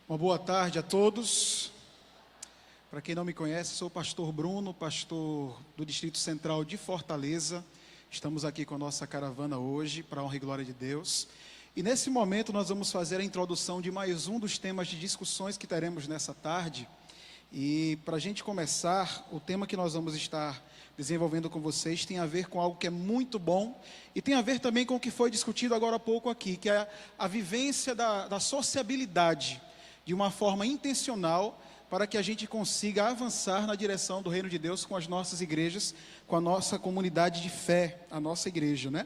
Uma boa tarde a todos. Para quem não me conhece, sou o pastor Bruno, pastor do Distrito Central de Fortaleza. Estamos aqui com a nossa caravana hoje, para a honra e glória de Deus. E nesse momento nós vamos fazer a introdução de mais um dos temas de discussões que teremos nessa tarde. E para a gente começar, o tema que nós vamos estar desenvolvendo com vocês tem a ver com algo que é muito bom e tem a ver também com o que foi discutido agora há pouco aqui, que é a vivência da sociabilidade de uma forma intencional para que a gente consiga avançar na direção do reino de Deus com as nossas igrejas, com a nossa comunidade de fé, a nossa igreja, né?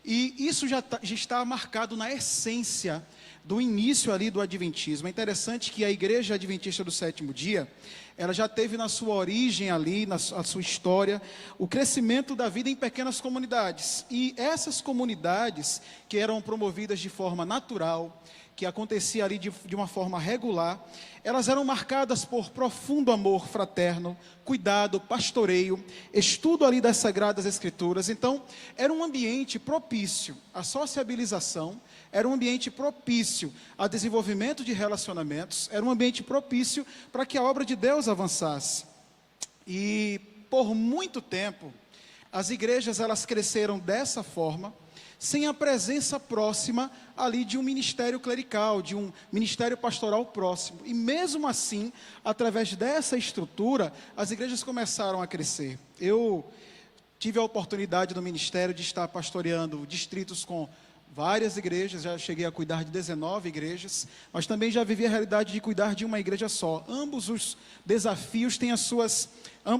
E isso já está marcado na essência do início ali do Adventismo. É interessante que a Igreja Adventista do Sétimo Dia, ela já teve na sua origem ali, na sua história, o crescimento da vida em pequenas comunidades. E essas comunidades que eram promovidas de forma natural, que acontecia ali de uma forma regular, elas eram marcadas por profundo amor fraterno, cuidado, pastoreio, estudo ali das Sagradas Escrituras. Então, era um ambiente propício à sociabilização, era um ambiente propício ao desenvolvimento de relacionamentos, era um ambiente propício para que a obra de Deus avançasse. E, por muito tempo, as igrejas elas cresceram dessa forma, sem a presença próxima ali de um ministério clerical, de um ministério pastoral próximo. E mesmo assim, através dessa estrutura, as igrejas começaram a crescer. Eu tive a oportunidade no ministério de estar pastoreando distritos com várias igrejas, já cheguei a cuidar de 19 igrejas, mas também já vivi a realidade de cuidar de uma igreja só. Ambos os desafios têm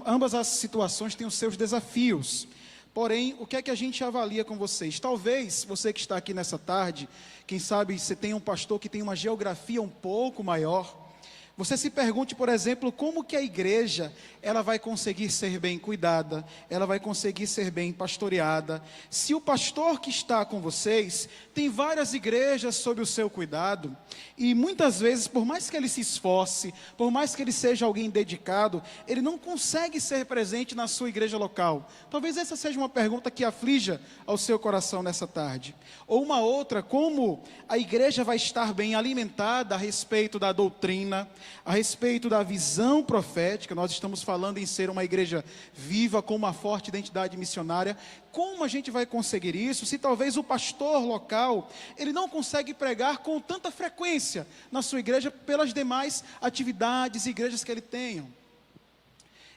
ambas as situações têm os seus desafios. Porém, o que é que a gente avalia com vocês? Talvez você que está aqui nessa tarde, quem sabe você tem um pastor que tem uma geografia um pouco maior, você se pergunte, por exemplo, como que a igreja, ela vai conseguir ser bem cuidada, ela vai conseguir ser bem pastoreada, se o pastor que está com vocês tem várias igrejas sob o seu cuidado, e muitas vezes, por mais que ele se esforce, por mais que ele seja alguém dedicado, ele não consegue ser presente na sua igreja local. Talvez essa seja uma pergunta que aflija ao seu coração nessa tarde. Ou uma outra, como a igreja vai estar bem alimentada a respeito da doutrina, a respeito da visão profética. Nós estamos falando em ser uma igreja viva, com uma forte identidade missionária. Como a gente vai conseguir isso, se talvez o pastor local, ele não consegue pregar com tanta frequência na sua igreja, pelas demais atividades e igrejas que ele tenha?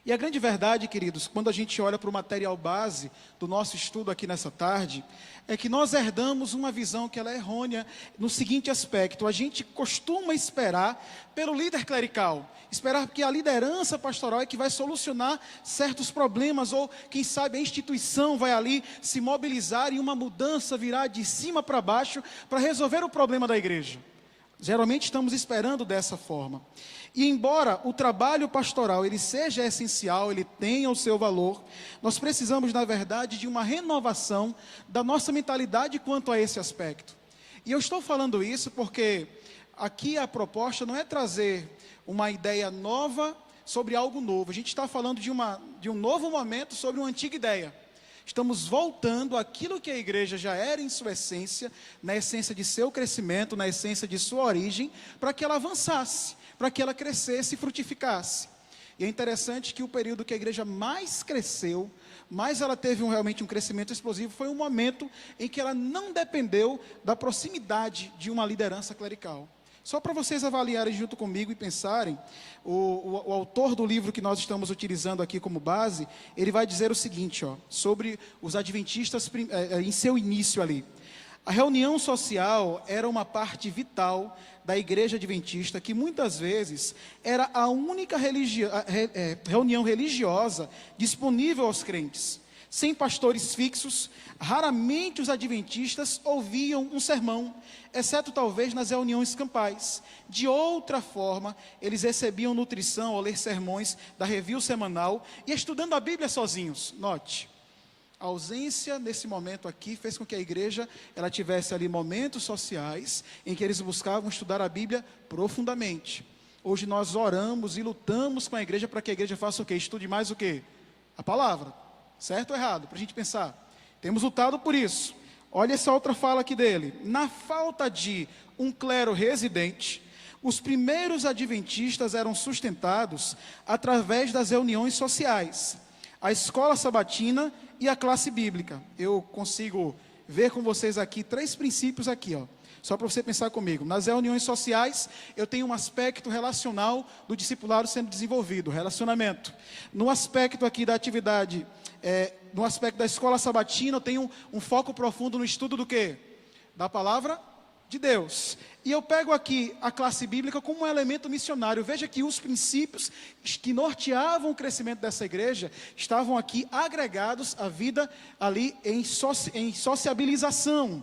E a grande verdade, queridos, quando a gente olha para o material base do nosso estudo aqui nessa tarde, é que nós herdamos uma visão que ela é errônea no seguinte aspecto: a gente costuma esperar pelo líder clerical, esperar que a liderança pastoral é que vai solucionar certos problemas, ou quem sabe a instituição vai ali se mobilizar e uma mudança virá de cima para baixo para resolver o problema da igreja. Geralmente estamos esperando dessa forma. E embora o trabalho pastoral ele seja essencial, ele tenha o seu valor, nós precisamos, na verdade, de uma renovação da nossa mentalidade quanto a esse aspecto. E eu estou falando isso porque aqui a proposta não é trazer uma ideia nova sobre algo novo. A gente está falando de um novo momento sobre uma antiga ideia. Estamos voltando àquilo que a igreja já era em sua essência, na essência de seu crescimento, na essência de sua origem, para que ela avançasse, para que ela crescesse e frutificasse. E é interessante que o período que a igreja mais cresceu, mais ela teve realmente um crescimento explosivo, foi um momento em que ela não dependeu da proximidade de uma liderança clerical. Só para vocês avaliarem junto comigo e pensarem, o autor do livro que nós estamos utilizando aqui como base, ele vai dizer o seguinte, sobre os adventistas em seu início ali. A reunião social era uma parte vital da igreja adventista, que muitas vezes era a única reunião religiosa disponível aos crentes. Sem pastores fixos, raramente os adventistas ouviam um sermão, exceto talvez nas reuniões campais. De outra forma, eles recebiam nutrição ao ler sermões da review semanal e estudando a Bíblia sozinhos. Note, a ausência nesse momento aqui fez com que a igreja ela tivesse ali momentos sociais em que eles buscavam estudar a Bíblia profundamente. Hoje nós oramos e lutamos com a igreja para que a igreja faça o quê? Estude mais o quê? A palavra. Certo ou errado? Para a gente pensar. Temos lutado por isso. Olha essa outra fala aqui dele. Na falta de um clero residente, os primeiros adventistas eram sustentados através das reuniões sociais, a escola sabatina e a classe bíblica. Eu consigo ver com vocês aqui 3 princípios aqui, ó. Só para você pensar comigo. Nas reuniões sociais, eu tenho um aspecto relacional do discipulado sendo desenvolvido, relacionamento. No aspecto aqui da atividade, no aspecto da escola sabatina, eu tenho um foco profundo no estudo do quê? Da palavra de Deus. E eu pego aqui a classe bíblica como um elemento missionário. Veja que os princípios que norteavam o crescimento dessa igreja estavam aqui agregados à vida ali em sociabilização,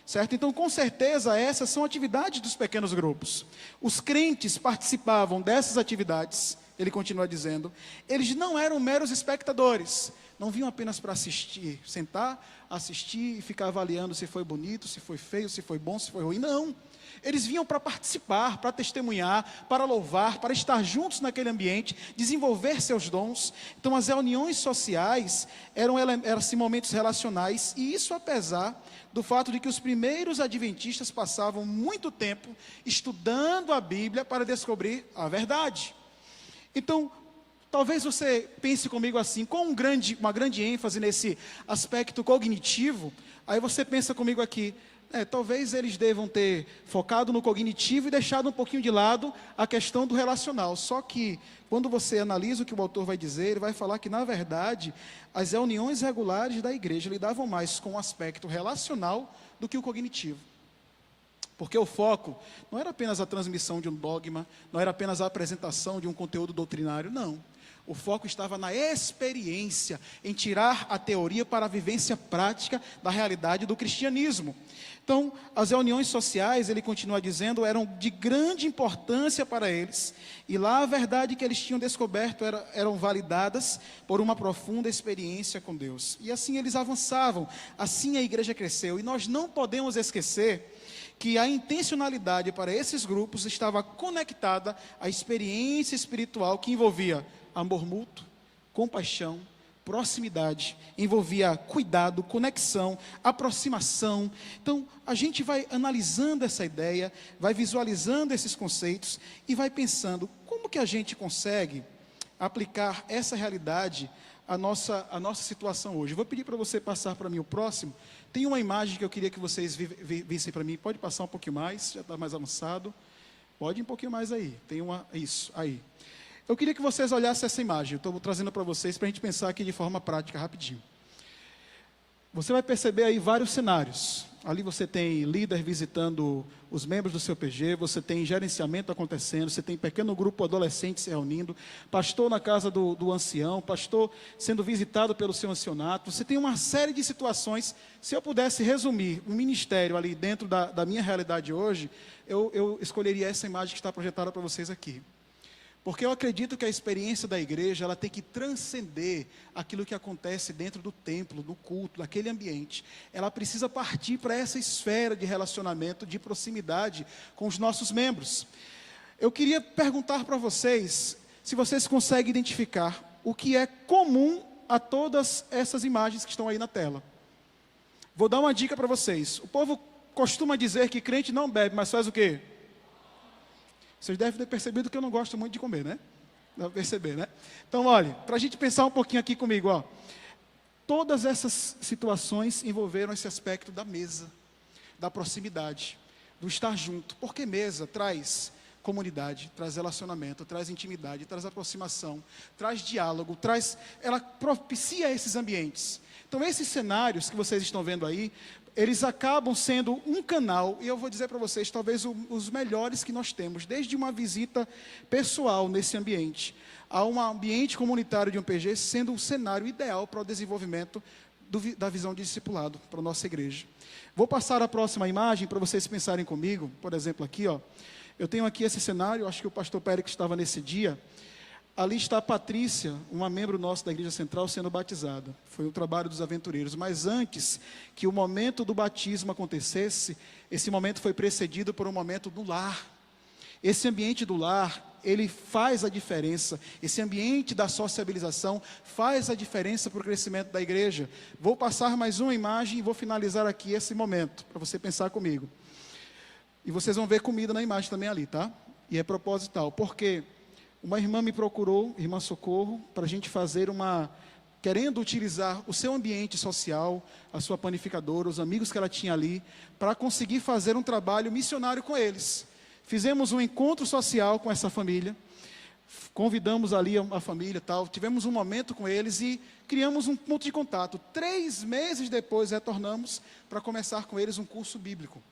certo? Então, com certeza, essas são atividades dos pequenos grupos. Os crentes participavam dessas atividades, ele continua dizendo, eles não eram meros espectadores, não vinham apenas para assistir, sentar, assistir e ficar avaliando se foi bonito, se foi feio, se foi bom, se foi ruim. Não, eles vinham para participar, para testemunhar, para louvar, para estar juntos naquele ambiente, desenvolver seus dons. Então as reuniões sociais eram assim, momentos relacionais, e isso apesar do fato de que os primeiros adventistas passavam muito tempo estudando a Bíblia para descobrir a verdade. Então, talvez você pense comigo assim, com uma grande ênfase nesse aspecto cognitivo, aí você pensa comigo aqui, talvez eles devam ter focado no cognitivo e deixado um pouquinho de lado a questão do relacional. Só que, quando você analisa o que o autor vai dizer, ele vai falar que, na verdade, as reuniões regulares da igreja lidavam mais com o aspecto relacional do que o cognitivo. Porque o foco não era apenas a transmissão de um dogma, não era apenas a apresentação de um conteúdo doutrinário, não. O foco estava na experiência, em tirar a teoria para a vivência prática da realidade do cristianismo. Então, as reuniões sociais, ele continua dizendo, eram de grande importância para eles. E lá a verdade que eles tinham descoberto eram validadas por uma profunda experiência com Deus. E assim eles avançavam, assim a igreja cresceu. E nós não podemos esquecer que a intencionalidade para esses grupos estava conectada à experiência espiritual que envolvia amor mútuo, compaixão, proximidade, envolvia cuidado, conexão, aproximação. Então, a gente vai analisando essa ideia, vai visualizando esses conceitos e vai pensando como que a gente consegue aplicar essa realidade à nossa situação hoje. Eu vou pedir para você passar para mim o próximo. Tem uma imagem que eu queria que vocês vissem para mim. Pode passar um pouquinho mais, já está mais avançado. Pode ir um pouquinho mais aí. Isso, aí. Eu queria que vocês olhassem essa imagem. Eu estou trazendo para vocês, para a gente pensar aqui de forma prática, rapidinho. Você vai perceber aí vários cenários. Ali você tem líder visitando os membros do seu PG, você tem gerenciamento acontecendo, você tem pequeno grupo adolescente se reunindo, pastor na casa do ancião, pastor sendo visitado pelo seu ancianato. Você tem uma série de situações. Se eu pudesse resumir um ministério ali dentro da minha realidade hoje, eu escolheria essa imagem que está projetada para vocês aqui. Porque eu acredito que a experiência da igreja, ela tem que transcender aquilo que acontece dentro do templo, do culto, daquele ambiente. Ela precisa partir para essa esfera de relacionamento, de proximidade com os nossos membros. Eu queria perguntar para vocês, se vocês conseguem identificar o que é comum a todas essas imagens que estão aí na tela. Vou dar uma dica para vocês. O povo costuma dizer que crente não bebe, mas faz o quê? Vocês devem ter percebido que eu não gosto muito de comer, né? Dá para perceber, né? Então, olha, para a gente pensar um pouquinho aqui comigo, ó. Todas essas situações envolveram esse aspecto da mesa, da proximidade, do estar junto. Porque mesa traz comunidade, traz relacionamento, traz intimidade, traz aproximação, traz diálogo, ela propicia esses ambientes. Então, esses cenários que vocês estão vendo aí, eles acabam sendo um canal, e eu vou dizer para vocês, talvez os melhores que nós temos, desde uma visita pessoal nesse ambiente, a um ambiente comunitário de um PG, sendo um cenário ideal para o desenvolvimento da visão de discipulado para a nossa igreja. Vou passar a próxima imagem para vocês pensarem comigo. Por exemplo, aqui, ó, eu tenho aqui esse cenário, acho que o pastor Pérez estava nesse dia. Ali está a Patrícia, uma membro nossa da Igreja Central, sendo batizada. Foi o trabalho dos aventureiros. Mas antes que o momento do batismo acontecesse, esse momento foi precedido por um momento do lar. Esse ambiente do lar, ele faz a diferença. Esse ambiente da sociabilização faz a diferença para o crescimento da igreja. Vou passar mais uma imagem e vou finalizar aqui esse momento, para você pensar comigo. E vocês vão ver comida na imagem também ali, tá? e é proposital, porque uma irmã me procurou, irmã Socorro, para a gente fazer querendo utilizar o seu ambiente social, a sua panificadora, os amigos que ela tinha ali, para conseguir fazer um trabalho missionário com eles. Fizemos um encontro social com essa família, convidamos ali a família e tal, tivemos um momento com eles e criamos um ponto de contato. 3 meses depois retornamos para começar com eles um curso bíblico.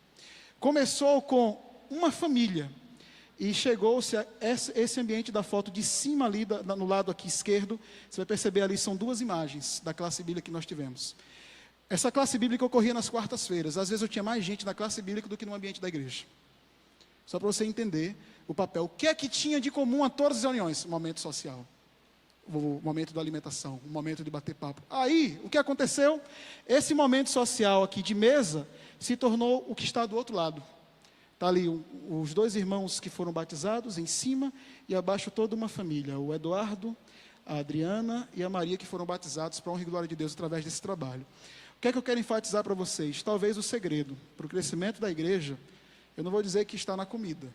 Começou com uma família e chegou-se a esse ambiente da foto de cima ali, no lado aqui esquerdo. Você vai perceber ali, são 2 imagens da classe bíblica que nós tivemos. Essa classe bíblica ocorria nas quartas-feiras. Às vezes eu tinha mais gente na classe bíblica do que no ambiente da igreja. Só para você entender o papel. O que é que tinha de comum a todas as reuniões? O momento social, o momento da alimentação, o momento de bater papo. Aí, o que aconteceu? Esse momento social aqui de mesa se tornou o que está do outro lado. Está ali os 2 irmãos que foram batizados em cima e abaixo toda uma família. O Eduardo, a Adriana e a Maria que foram batizados para a honra e glória de Deus através desse trabalho. O que é que eu quero enfatizar para vocês? Talvez o segredo para o crescimento da igreja, eu não vou dizer que está na comida,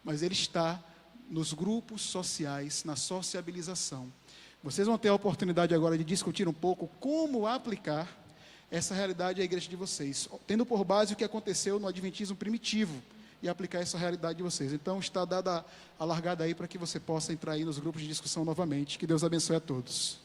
mas ele está nos grupos sociais, na sociabilização. Vocês vão ter a oportunidade agora de discutir um pouco como aplicar essa realidade à igreja de vocês, tendo por base o que aconteceu no adventismo primitivo e aplicar essa realidade de vocês. Então está dada a largada aí para que você possa entrar aí nos grupos de discussão novamente. Que Deus abençoe a todos.